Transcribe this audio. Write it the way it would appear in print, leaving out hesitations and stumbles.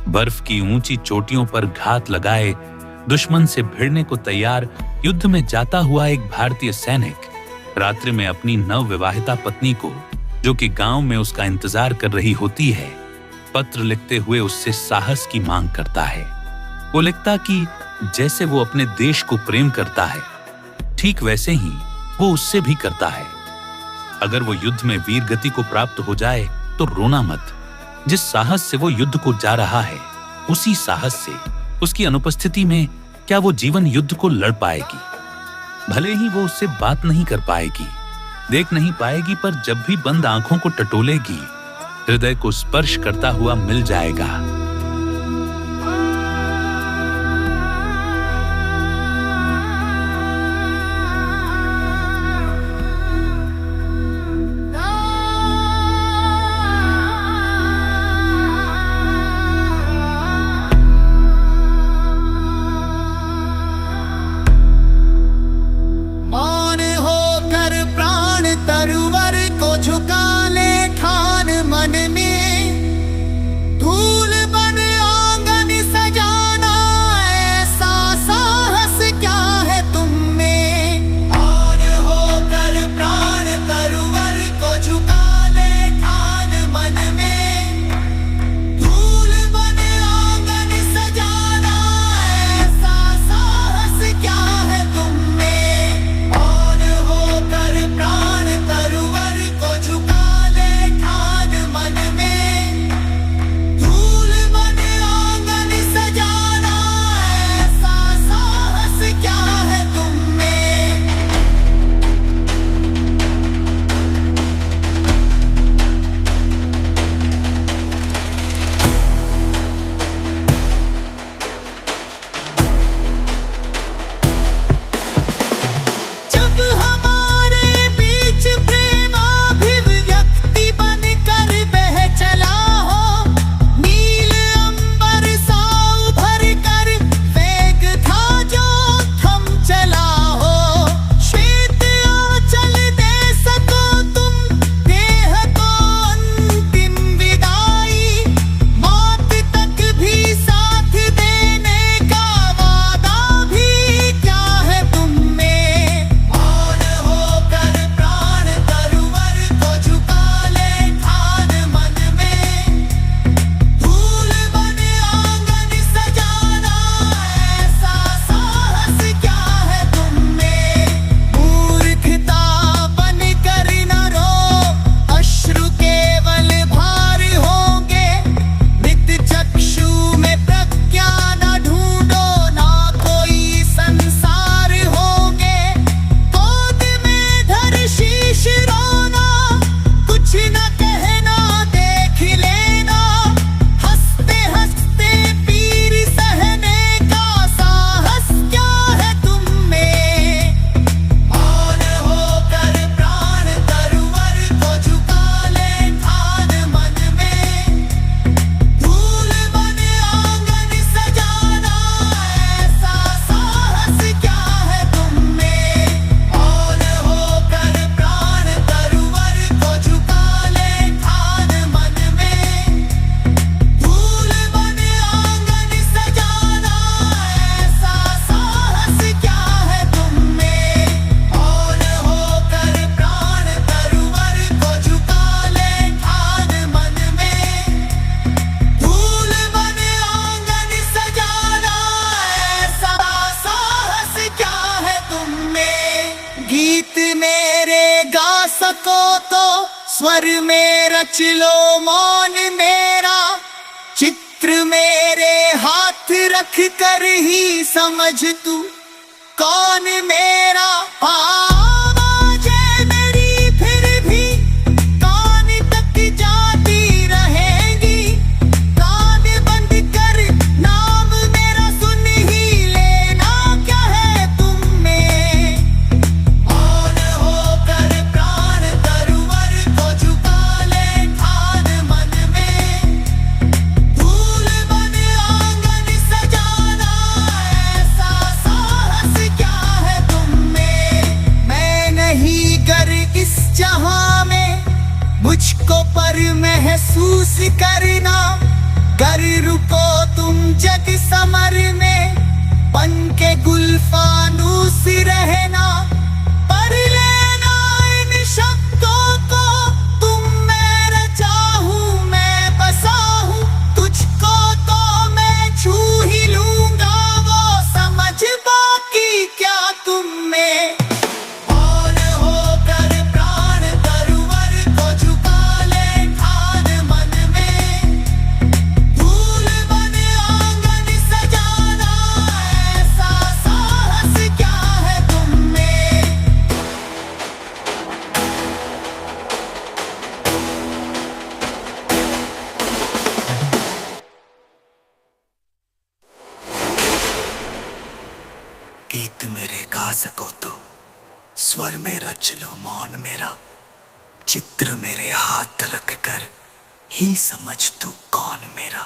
बर्फ की ऊंची चोटियों पर घात लगाए दुश्मन से भिड़ने को तैयार युद्ध में जाता हुआ एक भारतीय सैनिक रात्रि में अपनी नवविवाहिता पत्नी को, जो कि गांव में उसका इंतजार कर रही होती है, पत्र लिखते हुए उससे साहस की मांग करता है। वो लिखता कि जैसे वो अपने देश को प्रेम करता है, ठीक वैसे ही वो उससे भी करता है। अगर वो युद्ध में वीर गति को प्राप्त हो जाए तो रोना मत। जिस साहस से वो युद्ध को जा रहा है, उसी साहस से उसकी अनुपस्थिति में क्या वो जीवन युद्ध को लड़ पाएगी? भले ही वो उससे बात नहीं कर पाएगी, देख नहीं पाएगी, पर जब भी बंद आंखों को टटोलेगी, हृदय को स्पर्श करता हुआ मिल जाएगा। सको तो स्वर में रच लो मौन मेरा, चित्र मेरे हाथ रख कर ही समझ तू कौन मेरा। आवाज़ है मेरी फिर भी कान तक जाती रहेगी, कान बंद कर नाम मेरा सुन ही लेना, क्या है तुम में। मौन होकर प्राण तरुवर को झुका ले ठान मन में, धूल बन आंगन सजाना ऐसा साहस क्या है तुम में। मैं नहीं गर इस जहां में मुझको पर महसूस करना, गर रुको गीत मेरे गा सको तो स्वर में रच लो मौन मेरा, चित्र मेरे हाथ रख कर ही समझ तू कौन मेरा।